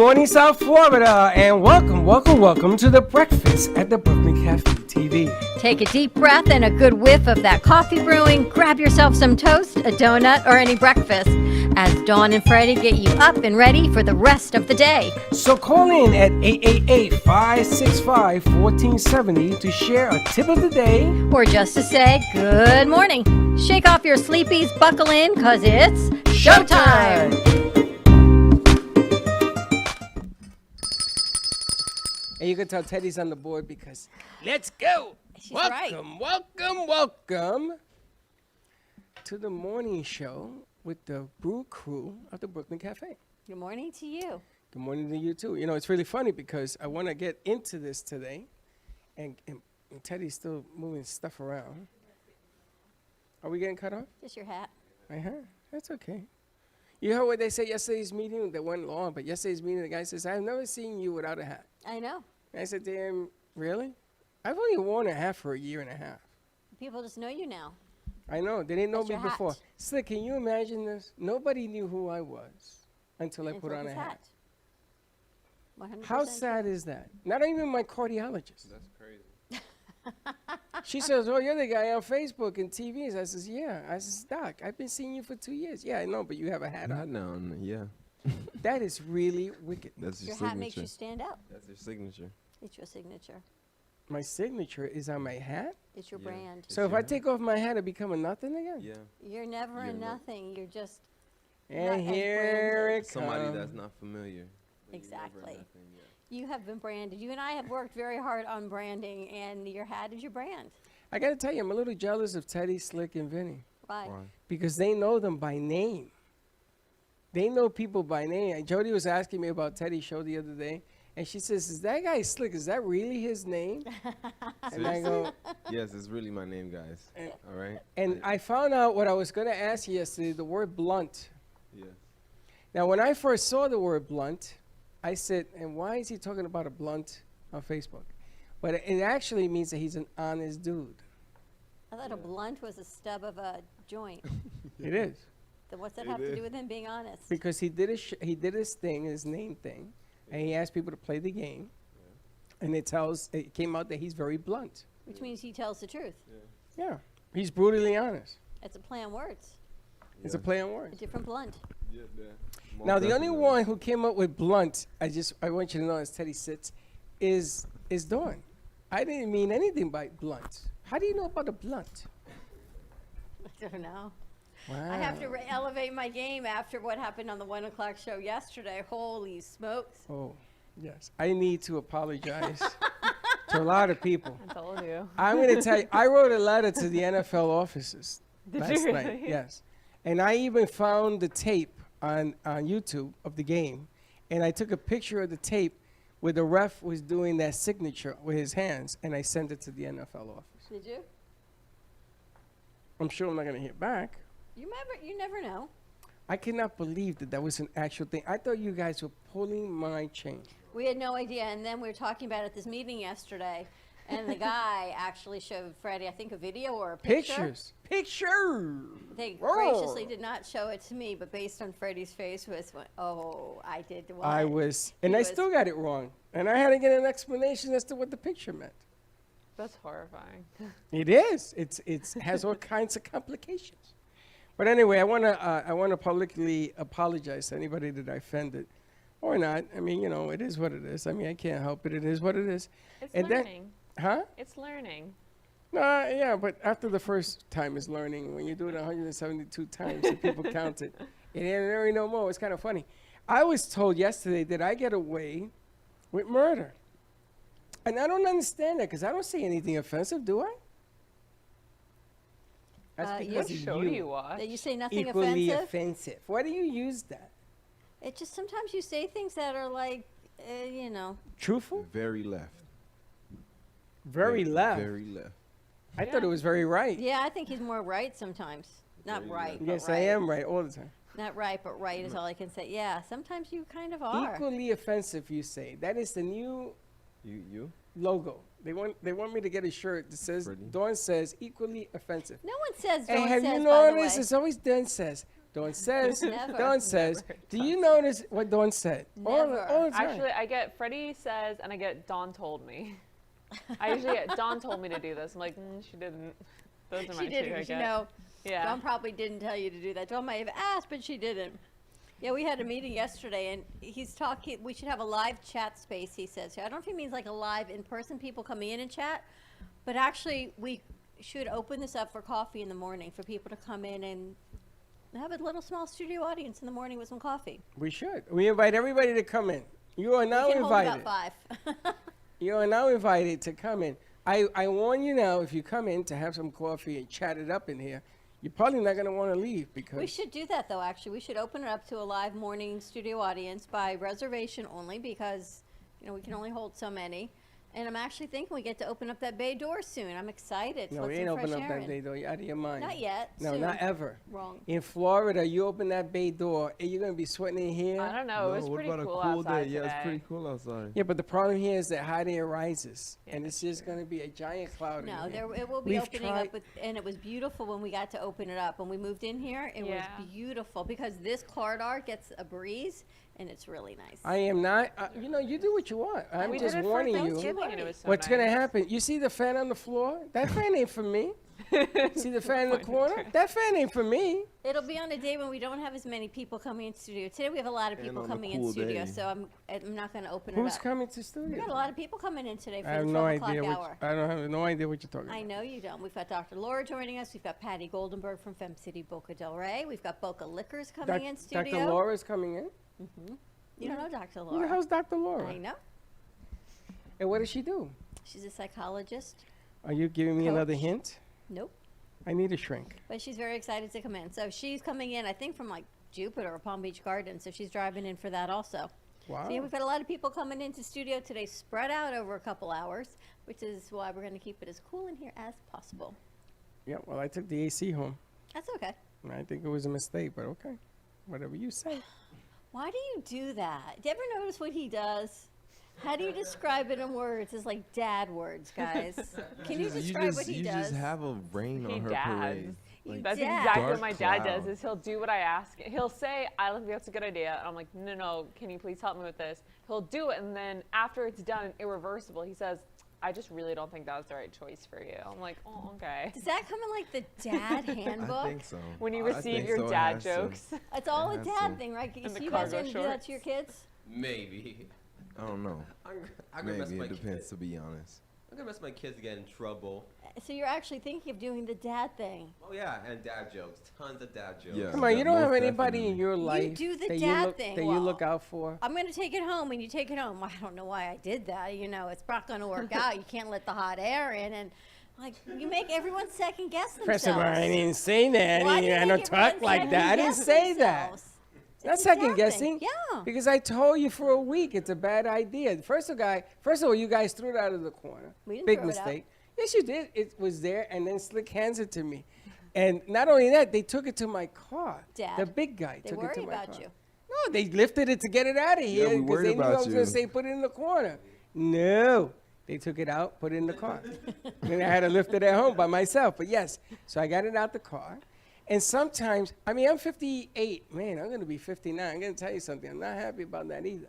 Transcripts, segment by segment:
morning, South Florida, and welcome to the breakfast at the Brooklyn Café TV. Take a deep breath and a good whiff of that coffee brewing. Grab yourself some toast, a donut, or any breakfast as Dawn and Freddie get you up and ready for the rest of the day. So call in at 888-565-1470 to share a tip of the day. Or just to say good morning. Shake off your sleepies, buckle in, because it's showtime. And you can tell Teddy's on the board because let's go. She's welcome, right. welcome to the morning show with the brew crew of the Brooklyn Café. Good morning to you. Good morning to you too. You know, it's really funny because I want to get into this today, and Teddy's still moving stuff around. Are we getting cut off? Just your hat. That's okay. You heard what they said yesterday's meeting that went long, but yesterday's meeting, the guy says, I've never seen you without a hat. I know. And I said to him, really? I've only worn a hat for a year and a half. People just know you now. I know. They didn't know That's me your hat. before. Slick, can you imagine this? Nobody knew who I was until I put on a hat. 100% How sad is that? Not even my cardiologist. That's crazy. She says, oh, you're the guy on Facebook and TVs. I says, yeah. I says, Doc, I've been seeing you for 2 years. Yeah, I know, but you have a hat Not on. now, yeah. That is really wicked. That's your Your signature. hat makes you stand out. That's your signature. It's your signature. My signature is on my hat? It's your Yeah. brand. So if I take off my hat, I become a nothing again? Yeah. You're never You're a not- nothing. You're just And Not as here branded. it Somebody comes. that's not familiar. But you're never Exactly. nothing, yeah. You have been branded. You and I have worked very hard on branding, and your hat is your brand. I got to tell you, I'm a little jealous of Teddy, Slick, and Vinny Why? Why? because they know them by name. They know people by name. And Jody was asking me about Teddy's show the other day, and she says, is that guy Slick, is that really his name? And I go, Yes, it's really my name, guys. All right? and I found out what I was going to ask you yesterday, the word blunt. Yeah. Now, when I first saw the word blunt, I said, and why is he talking about a blunt on Facebook? But it actually means that he's an honest dude. I thought a blunt was a stub of a joint. It is. Then what's that It have to is. do with him being honest? Because he did his thing, his name thing, and he asked people to play the game, and it came out that he's very blunt. Which means he tells the truth. Yeah, he's brutally honest. It's a play on words. It's a play on words. A different blunt. Yeah, yeah. Most Now, the only definitely. one who came up with blunt, I want you to know as Teddy sits, is Dawn. I didn't mean anything by blunt. How do you know about a blunt? I don't know. Wow. I have to elevate my game after what happened on the 1 o'clock show yesterday. Holy smokes. Oh, yes. I need to apologize to a lot of people. I told you. I'm going to tell you, I wrote a letter to the NFL offices Did last you night. really? Yes. And I even found the tape on YouTube of the game. And I took a picture of the tape where the ref was doing that signature with his hands. And I sent it to the NFL office. Did you? I'm sure I'm not going to hear back. You never know. I cannot believe that was an actual thing. I thought you guys were pulling my chain. We had no idea, and then we were talking about it at this meeting yesterday, and the guy actually showed Freddie, I think, a video or a picture. Picture. They Roar. graciously did not show it to me, but based on Freddie's face oh, I did what? I was, and He I was- still got it wrong. And I had to get an explanation as to what the picture meant. That's horrifying. It is. It has all kinds of complications. But anyway, I wanna publicly apologize to anybody that I offended, or not. I mean, it is what it is. I mean, I can't help it. It is what it is. It's And then- learning. Huh? It's learning. Yeah, but after the first time is learning. When you do it 172 times, and people count it, it ain't really no more. It's kind of funny. I was told yesterday that I get away with murder. And I don't understand that because I don't say anything offensive, do I? That's you- because What of show do you watch? That you say nothing equally offensive? offensive. Why do you use that? It just sometimes you say things that are like, Truthful? Very left. Very left. Very left. I thought it was very right. yeah, I think he's more right sometimes. Not Very right, right. but Yes, right. I am right all the time. Not right, but right is all I can say. Yeah, sometimes you kind of are. Equally offensive, you say. That is the new You? logo. They want me to get a shirt that says, Pretty. Dawn says, equally offensive. No one says And don't have says, you by the noticed, way. it's always Dawn says, Dawn says. Never. Dawn says. Never. Do you notice what Dawn said? Never. All the time. Actually, I get Freddie says, and I get Dawn told me. I usually get Dawn told me to do this. I'm like, she didn't. Those are my She two. didn't, I you get. know. Yeah. Dawn probably didn't tell you to do that. Dawn might have asked, but she didn't. Yeah, we had a meeting yesterday, and he's talking. We should have a live chat space, he says. I don't know if he means like a live in-person people coming in and chat, but actually we should open this up for coffee in the morning for people to come in and have a little small studio audience in the morning with some coffee. We should. We invite everybody to come in. You are now We can invited. hold about 5. You are now invited to come in. I warn you now, if you come in to have some coffee and chat it up in here, you're probably not going to want to leave because We should do that, though, actually. We should open it up to a live morning studio audience by reservation only because, you know, we can only hold so many. And I'm actually thinking we get to open up that bay door soon. I'm excited. no, Let we some ain't fresh open up air that in. bay door. You're out of your mind. Not yet. No, soon. not ever. Wrong. In Florida, you open that bay door and you're going to be sweating in here. I don't know. It was what pretty about cool a cool outside day? Yeah, today. it's pretty cool outside. Yeah, but the problem here is that hot air rises, and Yeah. it's just going to be a giant cloud. No, in here. it will be We've opening tried- up, and it was beautiful when we got to open it up. When we moved in here, it Yeah. was beautiful because this corridor gets a breeze, and it's really nice. I am not. You know, you do what you want. I'm We just did it warning for you. Thanksgiving, and it was so What's going to nice. happen? You see the fan on the floor? That fan ain't for me. See the fan in the corner? That fan ain't for me. It'll be on a day when we don't have as many people coming in studio. Today we have a lot of And people on a coming cool in studio, day. so I'm not going to open Who's it up. coming to We studio? got a lot of people coming in today for I have the no 12 o'clock idea hour. I don't have no idea what you're talking I about. know you don't. We've got Dr. Laura joining us. We've got Patty Goldenberg from Fem City Boca Del Rey. We've got Boca Liquors coming in studio. Dr. Laura's coming in. You don't know Dr. Who the Laura. hell's Dr. Laura? I know. And what does she do? She's a psychologist. Are you giving me another Coach. hint? Nope. I need a shrink. But she's very excited to come in. So she's coming in, I think, from like Jupiter or Palm Beach Gardens. So she's driving in for that also. Wow. So yeah, we've got a lot of people coming into studio today, spread out over a couple hours, which is why we're going to keep it as cool in here as possible. Yeah, well, I took the AC home. That's okay. And I think it was a mistake, but okay. Whatever you say. Why do you do that? Do you ever notice what he does? How do you describe it in words? It's like dad words, guys. Can you describe what he you does? just have a rain He on her dads. parade. You That's dad. exactly what Dark my dad does. cloud. Is he'll do what I ask. He'll say, "I think that's a good idea," and I'm like, "No, can you please help me with this?" He'll do it, and then after it's done, irreversible, he says, "I just really don't think that was the right choice for you." I'm like, "Oh, okay." Does that come in like the dad handbook? I think so. When you I receive think your so, it dad has to. jokes, It's all a It has dad to. thing, right? And the You guys cargo are gonna do that to your shorts. kids? Maybe. I don't know. I'm gonna mess Maybe my it depends, kids. to be honest. I'm gonna mess my kids get in trouble. So you're actually thinking of doing the dad thing. Oh yeah, and dad jokes. Tons of dad jokes. Yeah. Come on, you don't most have anybody definitely. in your life do the that dad you look, thing that you well. look out for. I'm going to take it home, and you take it home. Well, I don't know why I did that. You know, it's not going to work out. You can't let the hot air in. And, like, you make everyone second guess First of themselves. all, I didn't say that. Why do you I make don't everyone talk like that. I didn't second-guess say that. themselves? Not It's a dad second guessing. thing. Yeah. Because I told you for a week it's a bad idea. First of all, you guys threw it out of the corner. We didn't Big throw it out. mistake. Yes, you did. It was there, and then Slick hands it to me. And not only that, they took it to my car. Dad, The big guy They took it worry to my about car. you. No, they lifted it to get it out of here we because worried they knew I about was going to you. say put it in the corner. No. They took it out, put it in the car. Then I had to lift it at home by myself. But yes, so I got it out the car. And sometimes, I mean, I'm 58. Man, I'm going to be 59. I'm going to tell you something. I'm not happy about that either.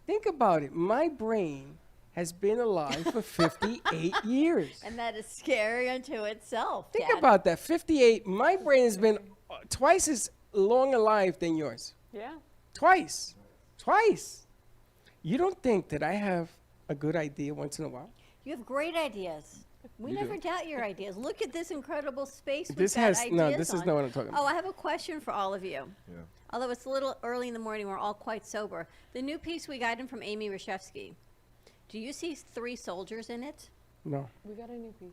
Think about it. My brain has been alive for 58 years. And that is scary unto itself. Think Dad. about that. 58. My brain has been twice as long alive than yours. yeah. Twice. Twice. You don't think that I have a good idea once in a while? You have great ideas. We You never do. doubt your ideas. Look at this incredible space we've This got has ideas no. This is on. not what I'm talking about. Oh, I have a question for all of you. Yeah. Although it's a little early in the morning, we're all quite sober. The new piece we got in from Amy Reshevsky. Do you see 3 soldiers in it? No. We got a new piece.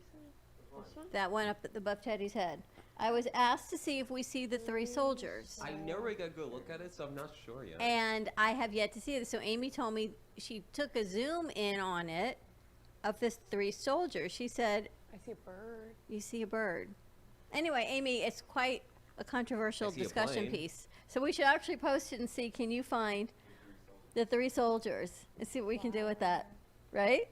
This one? That went up above Teddy's head. I was asked to see if we see the 3 soldiers. I never really got a good look at it, so I'm not sure yet. And I have yet to see it. So Amy told me she took a zoom in on it of the 3 soldiers. She said, I see a bird. you see a bird. Anyway, Amy, it's quite a controversial I see a discussion plane. piece. So we should actually post it and see, can you find the 3 soldiers and see what we can do with that, right?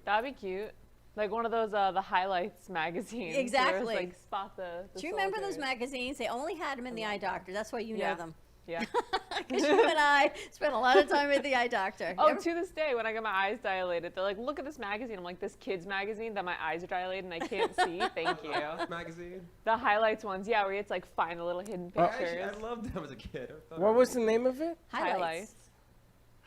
That'd be cute. Like one of those the highlights magazines. where it's, Exactly. like spot the Do you remember those soldiers. magazines? They only had them in the eye doctor. That's why you Yeah. know them. Yeah. Because you and I spent a lot of time at the eye doctor. Oh, Ever- to this day, when I get my eyes dilated, they're like, "Look at this magazine." I'm like, "This kid's magazine that my eyes are dilated and I can't see." Thank you. Magazine. The highlights ones, yeah, where it's like find the little hidden pictures. Actually, I loved them as a kid. I thought What it was the name of it? highlights.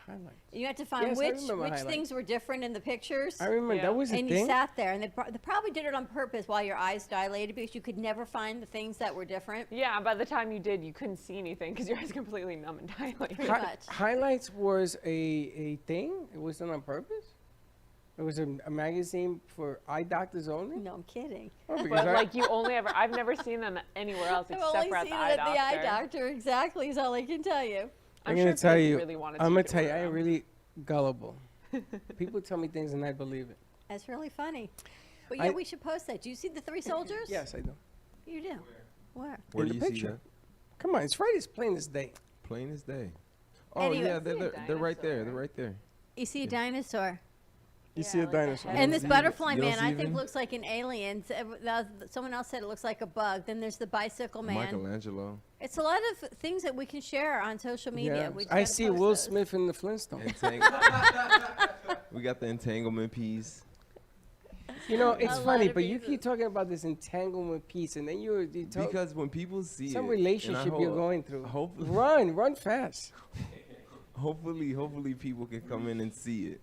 Highlights. You had to find Yes, I which remember highlights. things were different in the pictures. I remember Yeah. that was a And you thing. sat there, and they probably did it on purpose while your eyes dilated because you could never find the things that were different. Yeah, by the time you did, you couldn't see anything because your eyes completely numb and dilated. Pretty much. Highlights was a thing. It was done on purpose. It was a magazine for eye doctors only. No, I'm kidding. Oh, because But I- like you only ever, I've never seen them anywhere else I've except only for at seen the it eye at doctor. the eye doctor. Exactly is all I can tell you. I'm sure gonna if tell they you. Really wanted I'm to, gonna you could tell you. order I am them. really gullible. People tell me things and I believe it. That's really funny. But yeah, I- we should post that. Do you see the three soldiers? Yes, I do. You do. Where? Where In do the you see picture. that? Come on, it's right as plain as day. Plain as day. Oh Anyway. yeah, I see a they're right there. dinosaur. They're right there. You see a dinosaur. You Yeah, see a like the dinosaur. head. And this see it? butterfly You don't man, see I it think, then? looks like an alien. Someone else said it looks like a bug. Then there's the bicycle man. Michelangelo. It's a lot of things that we can share on social media. Yeah. We just I gotta see post Will those. Smith in the Flintstones. We got the entanglement piece. You know, A it's lot funny, of but you pieces. keep talking about this entanglement piece, and then you talk Because when people see some it, relationship and I you're hope- going through. Hopefully, Run fast. hopefully people can come in and see it.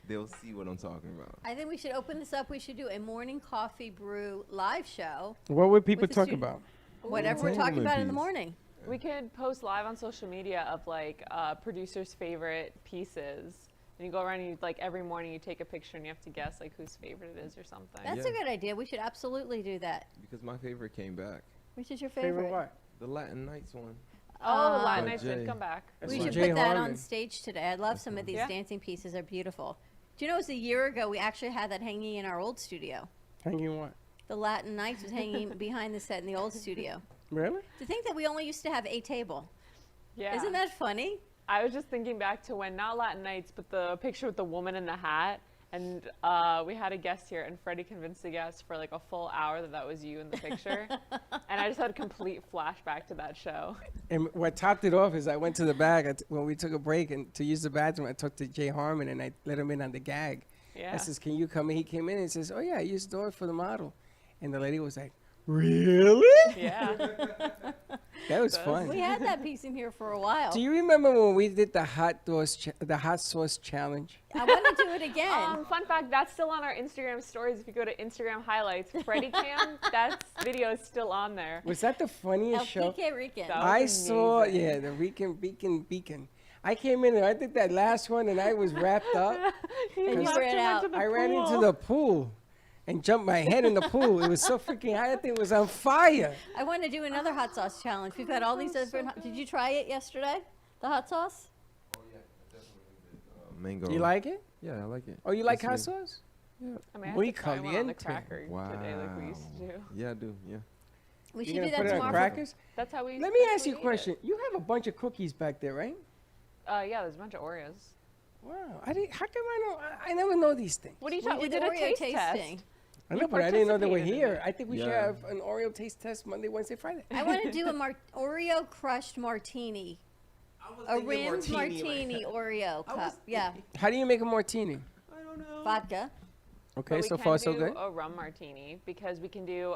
They'll see what I'm talking about. I think we should open this up. We should do a morning coffee brew live show. What would people With the talk stu- about? Whatever we're talking Entanglement about in the piece. morning. We could post live on social media of like producers' favorite pieces. And you go around and you, like every morning you take a picture and you have to guess like whose favorite it is or something. That's Yeah. a good idea. We should absolutely do that. Because my favorite came back. Which is your favorite? Favorite what? The Latin Nights one. Oh, Uh, Latin By Nights Jay. did come back. That's We by should Jay put that on Harmon. stage today. I love some of these Yeah. dancing pieces. They're beautiful. Do you know it was a year ago we actually had that hanging in our old studio? Hanging what? The Latin Nights was hanging behind the set in the old studio. Really? To think that we only used to have a table. Yeah. Isn't that funny? I was just thinking back to when, not Latin Nights, but the picture with the woman in the hat. And we had a guest here, and Freddie convinced the guest for like a full hour that that was you in the picture. And I just had a complete flashback to that show. And what topped it off is I went to the back when we took a break and to use the bathroom. I talked to Jay Harmon and I let him in on the gag. Yeah. I says, "Can you come in?" He came in and says, "Oh yeah, I used the door for the model." And the lady was like, "Really?" Yeah. That was Does. fun. We had that piece in here for a while. Do you remember when we did the hot sauce challenge? I want to do it again. Fun fact, that's still on our Instagram stories. If you go to Instagram highlights, Freddie Cam, that video is still on there. Was that the funniest El show? Pique Rican. That I was saw, amazing. yeah, the Beacon. I came in and I did that last one and I was wrapped up. He And you left ran him out. into the I ran into pool. the pool and jumped my head in the pool. It was so freaking high. That thing was on fire. I want to do another hot sauce challenge. We've had all these different. Did you try it yesterday? The hot sauce? Mango. You like it? Yeah, I like it. Oh, you like It's hot me. sauce? I mean, I had Muy to try one on the caliente. cracker today like we used to do. Yeah, I do. Yeah. We should You're do gonna that put it on tomorrow. crackers? That's how we Let me ask you a eat question. You have a bunch of cookies back there, right? Yeah, there's a bunch of Oreos. Wow. How come I know? I never know these things. What are you We talking? We did did a Oreo taste tasting. test. I You know, but I didn't know they were participated in here. it. I think we should Yeah. have an Oreo taste test Monday, Wednesday, Friday. I want to do a Oreo crushed martini. I was A thinking rimmed martini like- Oreo I cup. was Yeah. How do you make a martini? I don't know. Vodka. Okay, But we so can far so do good. a rum martini because we can do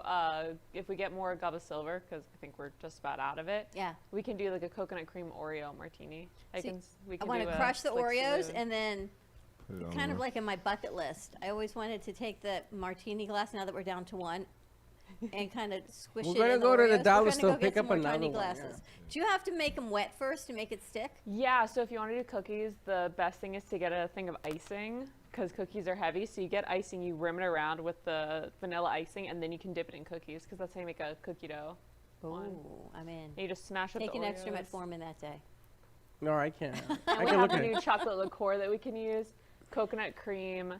if we get more agave silver because I think we're just about out of it. Yeah. We can do like a coconut cream Oreo martini. See, We I can want do to a crush the slick Oreos Saloon. and then Put it on kind of there. like in my bucket list. I always wanted to take the martini glass now that we're down to one and kind of squish We're it gonna in go to the Oreos. We're dollar gonna store, go get pick some up more another tiny one, yeah. glasses. Do you have to make them wet first to make it stick? Yeah, so if you want to do cookies, the best thing is to get a thing of icing because cookies are heavy. So you get icing, you rim it around with the vanilla icing, and then you can dip it in cookies because that's how you make a cookie dough. one. Ooh, I'm in. And you just smash up Take the an extra Oreos. metformin that day. No, I can't. And I we can have look a at new it. chocolate liqueur that we can use, coconut cream.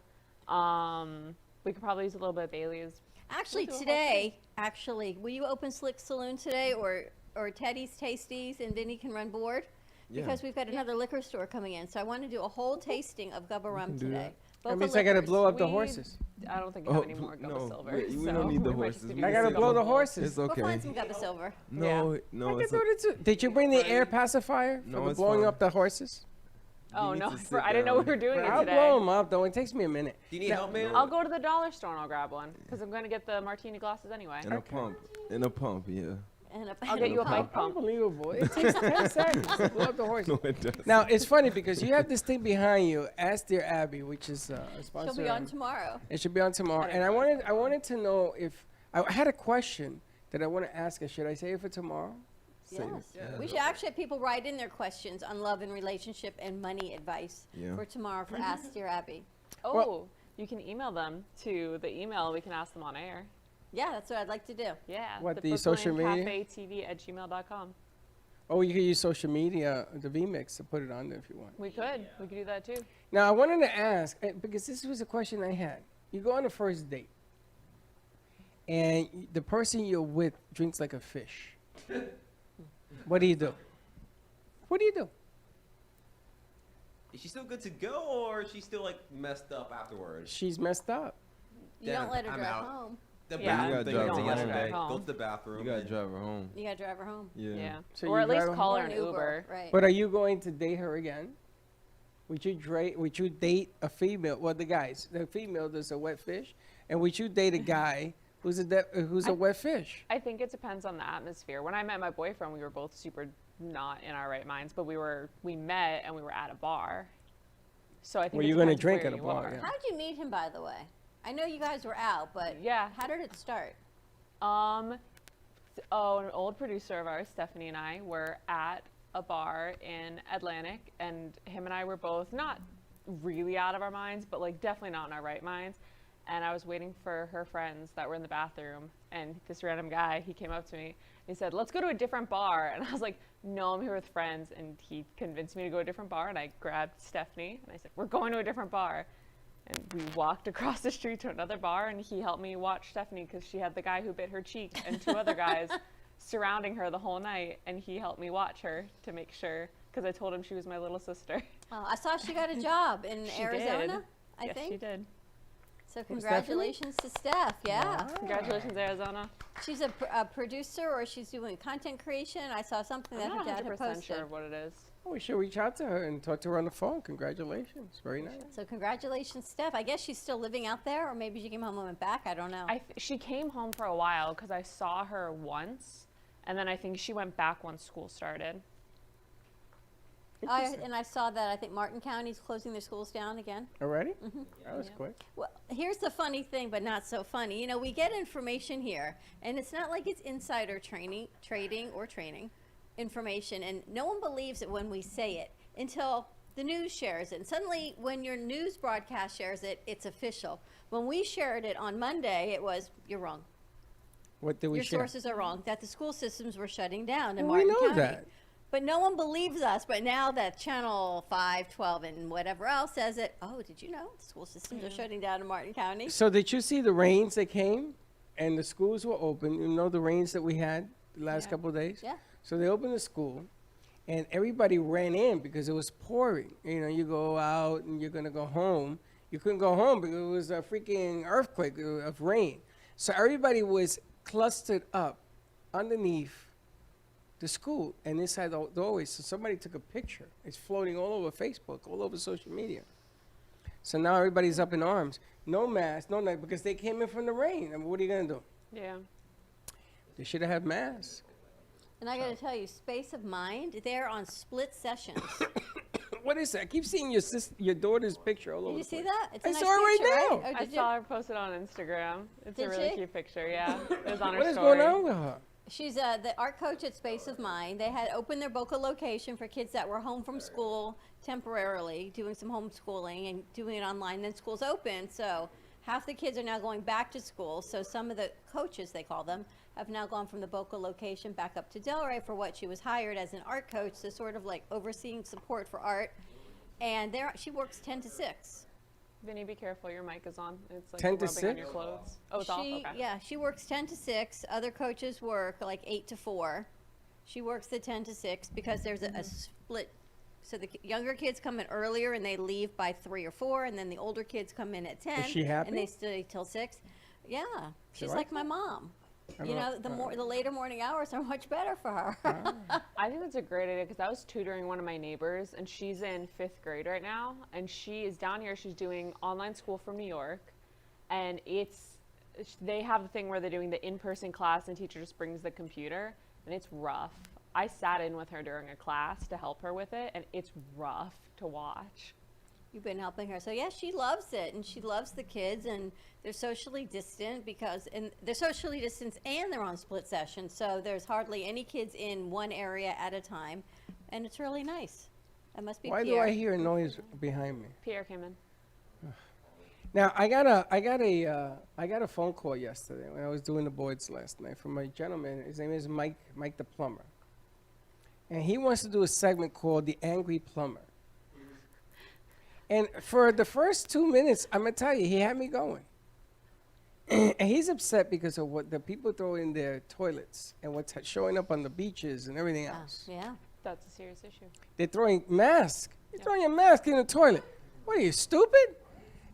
We could probably use a little bit of Bailey's. Actually, do a whole today, will you open Slick Saloon today or Teddy's Tasties and Vinny can run board? Yeah. Because we've got another liquor store coming in. So I want to do a whole tasting of Gubba Rum can do today. That Boca means I gotta Liquors. blow up the We- horses. I don't think you have any more Gova Silver. we so don't need the we might just horses. give We you I can gotta save blow them. the horses. It's Go okay. find some Gova Silver. No, no, I can it's do it too. Did you bring the air pacifier for No, the it's blowing fine. up the horses? Oh need no, to sit I didn't know we down. were doing it I'll today. blow them up though. It takes me a minute. Do you need Now- help, man? I'll go to the dollar store and I'll grab one because I'm going to get the martini glasses anyway. in a pump. In a pump, yeah. And I'll get you a bike pump. Unbelievable. It takes 10 seconds to blow up the horses. No, it does. Now, it's funny because you have this thing behind you, Ask Dear Abby, which is a sponsor. she'll be on tomorrow. It should be on tomorrow. And I wanted to know if I had a question that I want to ask her. Should I say it for tomorrow? Yes. Yeah. We should actually have people write in their questions on love and relationship and money advice Yeah. for tomorrow for Ask Dear Abby. Oh, Well- you can email them to the email. We can ask them on air. Yeah, that's what I'd like to do. Yeah. What, the social media? CafeTV@gmail.com. Oh, you could use social media, the VMix, to put it on there if you want. We could. We could do that too. Now, I wanted to ask, because this was a question I had. You go on a first date, and the person you're with drinks like a fish. What do you do? What do you do? Is she still good to go, or is she still like messed up afterwards? She's messed up. You Damn, don't let her I'm drive out. home. The Yeah, bathroom you thing gotta I did drive her yesterday. home. Go to the bathroom. You gotta and- drive her home. You gotta drive her home. Yeah. Yeah. So or you at least drive 'em call Or her an Uber. Right. But are you going to date her again? Would you date a female? Well, the female that's a wet fish, and would you date a guy who's a wet fish? I think it depends on the atmosphere. When I met my boyfriend, we were both super not in our right minds, but we met and we were at a bar. So I think Well, it you're gonna depends drink where at a you bar, are. yeah. How'd you meet him, by the way? I know you guys were out, but Yeah. how did it start? An old producer of ours, Stephanie, and I were at a bar in Atlantic, and him and I were both not really out of our minds, but like definitely not in our right minds. And I was waiting for her friends that were in the bathroom, and this random guy, he came up to me. He said, "Let's go to a different bar." And I was like, "No, I'm here with friends." And he convinced me to go to a different bar, and I grabbed Stephanie, and I said, "We're going to a different bar." And we walked across the street to another bar, and he helped me watch Stephanie because she had the guy who bit her cheek and two other guys surrounding her the whole night, and he helped me watch her to make sure because I told him she was my little sister. I saw she got a job in She Arizona, did. I Yes, think. she did. So congratulations to Steph. Yeah. Congratulations, Arizona. She's a producer, or she's doing content creation. I saw something that I'm her not dad had 100% posted. sure of what it is. Oh, we should reach out to her and talk to her on the phone. Congratulations. Very nice. So congratulations, Steph. I guess she's still living out there, or maybe she came home and went back. I don't know. She came home for a while because I saw her once, and then I think she went back once school started. And I saw that I think Martin County's closing their schools down again. Already? That was Yeah. quick. Well, here's the funny thing, but not so funny. You know, we get information here, and it's not like it's insider trading information, and no one believes it when we say it until the news shares it. And suddenly, when your news broadcast shares it, it's official. When we shared it on Monday, it was, you're wrong. What did we Your share? sources are wrong, that the school systems were shutting down in Well, we Martin know County. that. But no one believes us. But now that Channel 5, 12, and whatever else says it, oh, did you know the school systems are shutting down in Martin County? So did you see the rains that came, and the schools were open? You know the rains that we had the last Yeah. couple of days. Yeah. So they opened the school, and everybody ran in because it was pouring. You know, you go out and you're gonna go home. You couldn't go home because it was a freaking earthquake of rain. So everybody was clustered up underneath the school and inside the doorway. So somebody took a picture. It's floating all over Facebook, all over social media. So now everybody's up in arms. No mask, no night, because they came in from the rain. I mean, what are you gonna do? Yeah. They should have had masks. And I got to tell you, Space of Mind, they're on split sessions. What is that? I keep seeing your daughter's picture all over. Did you the see place. that? It's a I nice saw it right picture, now. Oh, I did you? saw her posted on Instagram. It's Did a really she? cute picture, yeah. It was on her What is story. going on with her? She's the art coach at Space of Mind. They had opened their Boca location for kids that were home from school temporarily, doing some homeschooling and doing it online. Then school's open, so half the kids are now going back to school. So some of the coaches, they call them, have now gone from the Boca location back up to Delray for what she was hired as an art coach, to sort of like overseeing support for art. And there, she works 10 to 6. Vinny, be careful. Your mic is on. It's like 10 to rubbing on 6? your clothes. Oh, it's off? Okay. Yeah, she works 10 to 6. Other coaches work like 8 to 4. She works the 10 to 6 because there's a split So the younger kids come in earlier and they leave by 3 or 4, and then the older kids come in at 10. she happy? And they stay till 6. Yeah, she's like like my mom. I You know, don't- the later morning hours are much better for her. I think that's a great idea because I was tutoring one of my neighbors and she's in 5th grade right now and she is down here. She's doing online school from New York, and they have the thing where they're doing the in-person class and the teacher just brings the computer, and it's rough. I sat in with her during a class to help her with it, and it's rough to watch. You've been helping her. So, yeah, she loves it, and she loves the kids, and they're socially distant and they're socially distanced and they're on split session. So there's hardly any kids in one area at a time, and it's really nice. That must be Why do Pierre. I hear a noise behind me? Pierre came in. Now I got a phone call yesterday when I was doing the boards last night from a gentleman. His name is Mike the Plumber, and he wants to do a segment called the Angry Plumber. And for the first 2 minutes, I'm gonna tell you, he had me going. And he's upset because of what the people throw in their toilets and what's showing up on the beaches and everything Ah, else. yeah. That's a serious issue. They're throwing masks. You're throwing your mask in the toilet. What are you, stupid?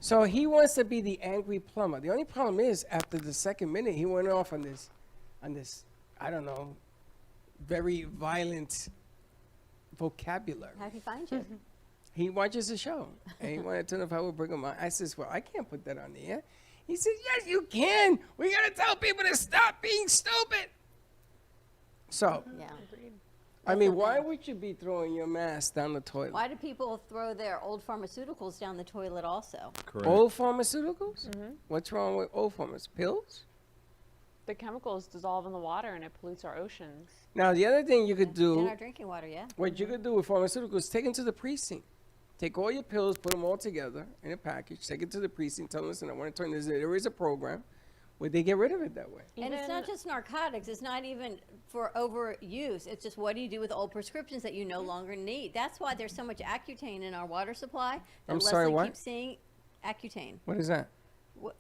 So he wants to be the angry plumber. The only problem is, after the second minute, he went off on this, I don't know, very violent vocabulary. How'd he find you? He watches the show, and he wanted to know if I would bring him on. I says, well, I can't put that on the air. He says, yes, you can. We got to tell people to stop being stupid. So, Yeah. I mean, That's the why thing. would you be throwing your mask down the toilet? Why do people throw their old pharmaceuticals down the toilet also? Correct. Old pharmaceuticals? What's wrong with old pharmaceuticals? Pills? The chemicals dissolve in the water and it pollutes our oceans. Now, the other thing you could In do, our drinking water, yeah. what you could do with pharmaceuticals, take them to the precinct. Take all your pills, put them all together in a package, take it to the precinct, tell them, listen, I want to turn this in. There is a program where they get rid of it that way. And it's not just narcotics. It's not even for overuse. It's just what do you do with old prescriptions that you no longer need? That's why there's so much Accutane in our water supply. That I'm Leslie sorry, what? keeps seeing Accutane. What is that?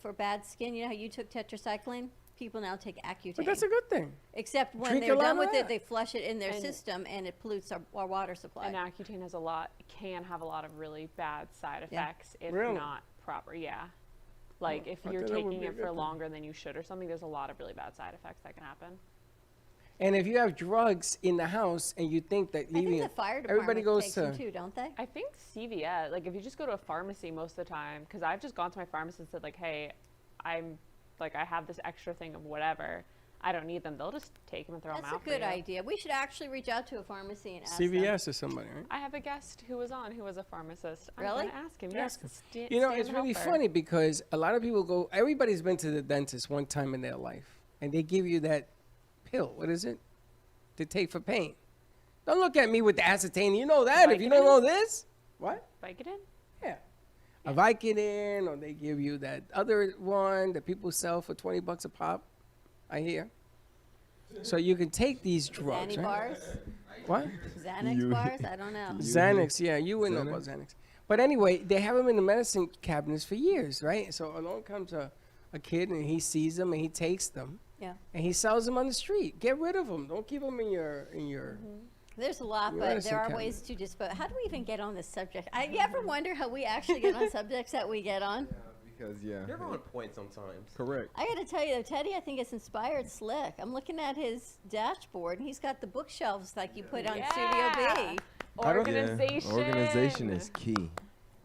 For bad skin, you know how you took tetracycline? People now take Accutane. But that's a good thing. Except when Drink a they're lot done of with that. it, they flush it in their And- system and it pollutes our water supply. And Accutane can have a lot of really bad side Yeah. effects if Really? not proper. Yeah. Like if I you're thought that would taking be a it good for thing. longer than you should or something, there's a lot of really bad side effects that can happen. And if you have drugs in the house and you think that I leaving think the it, fire everybody department goes takes to, them too, don't they? I think CVS, like if you just go to a pharmacy most of the time, because I've just gone to my pharmacist and said like, hey, I have this extra thing of whatever. I don't need them. They'll just take them and throw That's them a out for good you. idea. We should actually reach out to a pharmacy and ask them. CVS or somebody, right? I have a guest who was on who was a pharmacist. Really? I'm gonna ask him. Ask Yes, him. You know, Stan it's really Helper. funny because a lot of people go, everybody's been to the dentist one time in their life, and they give you that pill. What is it? To take for pain. Don't look at me with the acetane. You know that. If you don't Vicodin? know this, what? Vicodin? Yeah. A Vicodin, or they give you that other one that people sell for $20 a pop, I hear. So you can take these drugs, Xanny right? bars? What? Xanax You- bars? I don't know. Xanax, yeah, you wouldn't know about Xanax. But anyway, they have them in the medicine cabinets for years, right? So along comes a kid and he sees them and he takes them Yeah. and he sells them on the street. Get rid of them. Don't keep them in your. There's a lot, Your but medicine there are cabinet. ways to dispose. How do we even get on this subject? You ever wonder how we actually get on subjects that we get on? Because yeah. You're on point sometimes. Correct. I got to tell you, though, Teddy, I think it's inspired Slick. I'm looking at his dashboard, and he's got the bookshelves like you put on Studio Yeah. B. I don't- Organization. Organization is key.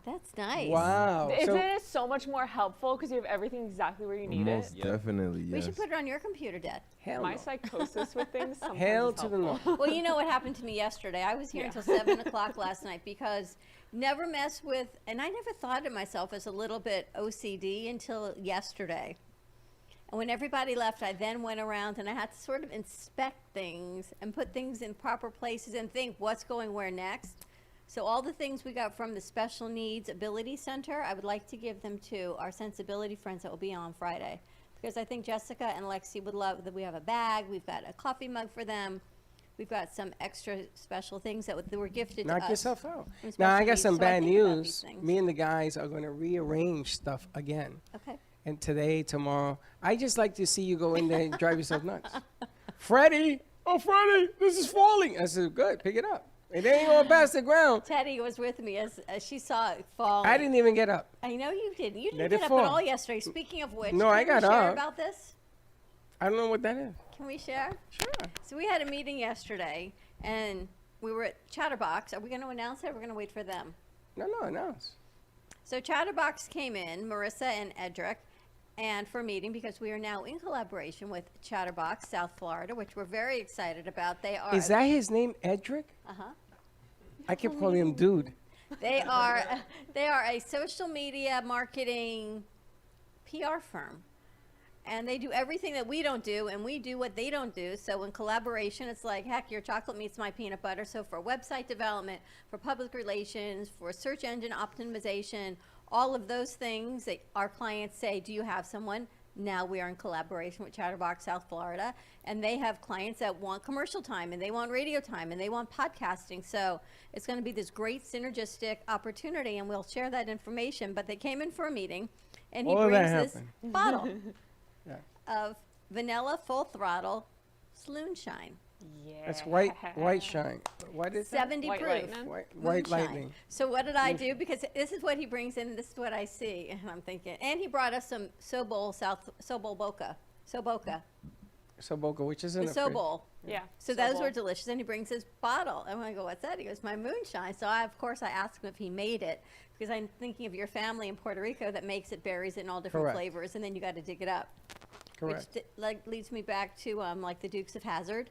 That's nice. Wow. Isn't So it so much more helpful because you have everything exactly where you need Most it? definitely, We yes. should put it on your computer, Dad. hell My no. psychosis with things sometimes Hell is to the helpful. no. Well, you know what happened to me yesterday? I was here Yeah. until 7 o'clock last night because never mess with, and I never thought of myself as a little bit OCD until yesterday. And when everybody left, I then went around and I had to sort of inspect things and put things in proper places and think what's going where next. So all the things we got from the Special Needs Ability Center, I would like to give them to our sensibility friends that will be on Friday. Because I think Jessica and Lexi would love that we have a bag, we've got a coffee mug for them, we've got some extra special things that were gifted to Knock us. yourself out. from Now, I Special got Needs, some so I bad think about these news. things. Me and the guys are going to rearrange stuff again. Okay. And today, tomorrow. I just like to see you go in there and drive yourself nuts. Freddie! Oh, Freddie! This is falling! I said, good, pick it up. It ain't going past the ground. Teddy was with me as she saw it fall. I didn't even get up. I know you didn't. You Let didn't it get up fall. at all yesterday. Speaking of which, No, I can we got share up. about this? I don't know what that is. Can we share? Sure. So we had a meeting yesterday, and we were at Chatterbox. Are we going to announce it? Or we're going to wait for them. No, announce. So Chatterbox came in, Marissa and Edric, and for a meeting because we are now in collaboration with Chatterbox, South Florida, which we're very excited about. They are. Is that his name, Edric? Uh-huh. I kept calling him dude. They are a social media marketing PR firm. And they do everything that we don't do, and we do what they don't do. So in collaboration, it's like, heck, your chocolate meets my peanut butter. So for website development, for public relations, for search engine optimization, all of those things that our clients say, do you have someone? Now we are in collaboration with Chatterbox South Florida, and they have clients that want commercial time, and they want radio time, and they want podcasting. So it's going to be this great synergistic opportunity, and we'll share that information. But they came in for a meeting, and he All of that brings this happened. bottle Yeah. of vanilla full throttle Saloon Shine. Yeah. That's white shine. What is that? 70 White proof. lightning? White Moonshine. lightning. So what did I do? Because this is what he brings in, and this is what I see, and I'm thinking. And he brought us some Sobol Boca, Soboka, which is in the the fridge. Sobol. Yeah. So those Sobol. were delicious. And he brings his bottle, and I go, "What's that?" He goes, "My moonshine." So of course I asked him if he made it, because I'm thinking of your family in Puerto Rico that makes it berries in all different Correct. flavors, and then you got to dig it up. Correct. Which leads me back to like the Dukes of Hazzard,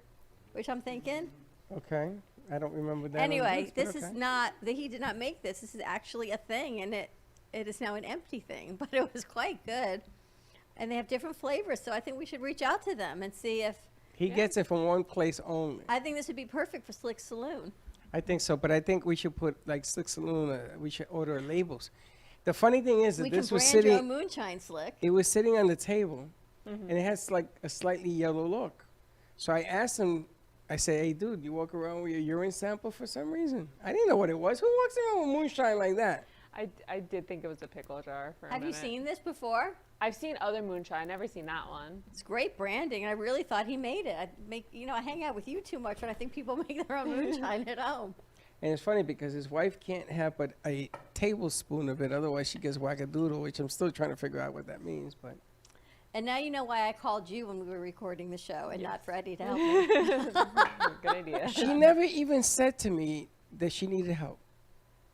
which I'm thinking. Okay. I don't remember that. on the Anyway, list, but this is okay. not he did not make this. This is actually a thing, and it is now an empty thing, but it was quite good. And they have different flavors, so I think we should reach out to them and see if He gets it from one place only. I think this would be perfect for Slick Saloon. I think so, but I think we should put like Slick Saloon. We should order labels. The funny thing is that We can this was brand your own sitting. moonshine, Slick. It was sitting on the table, and it has like a slightly yellow look. So I asked him. I said, "Hey, dude, you walk around with your urine sample for some reason?" I didn't know what it was. Who walks around with moonshine like that? I did think it was a pickle jar for a Have you minute. seen this before? I've seen other moonshine. Never seen that one. It's great branding. I really thought he made it. I hang out with you too much, and I think people make their own moonshine at home. And it's funny because his wife can't have but a tablespoon of it, otherwise she gets wackadoodle, which I'm still trying to figure out what that means. But And now you know why I called you when we were recording the show and not Freddie to help me. Good idea. she never even said to me that she needed help.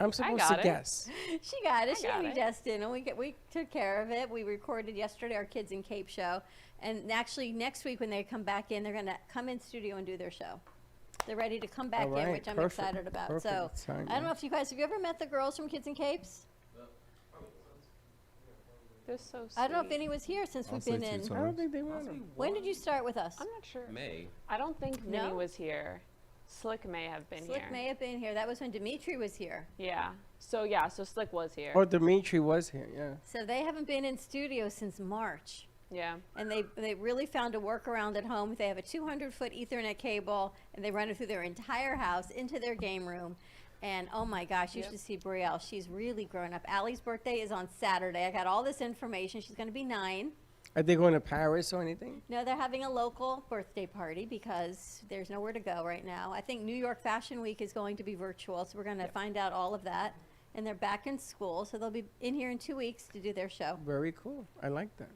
I'm supposed got to it. guess. She got it. I She got knew it. Justin, and we took care of it. We recorded yesterday our Kids in Cape show, and actually next week when they come back in, they're gonna come in studio and do their show. They're ready to come back All in, right, which I'm perfect, excited about. perfect. So It's time, I don't yeah. know if you guys have you ever met the girls from Kids in Capes? They're so sweet. I don't know if any was here since I'll we've say been two in. times. I don't think they want them. When did you start with us? I'm not sure. May. I don't think Minnie No? was here. Slick may have been Slick here. may have been here. That was when Dimitri was here. Yeah. So Slick was here. Oh, Dimitri was here, yeah. So they haven't been in studio since March. Yeah. And they really found a workaround at home. They have a 200-foot Ethernet cable, and they run it through their entire house into their game room. And oh my gosh, you Yep. should see Brielle. She's really grown up. Allie's birthday is on Saturday. I got all this information. She's going to be 9. Are they going to Paris or anything? No, they're having a local birthday party because there's nowhere to go right now. I think New York Fashion Week is going to be virtual, so we're going to find out all of that. And they're back in school, so they'll be in here in 2 weeks to do their show. Very cool. I like that.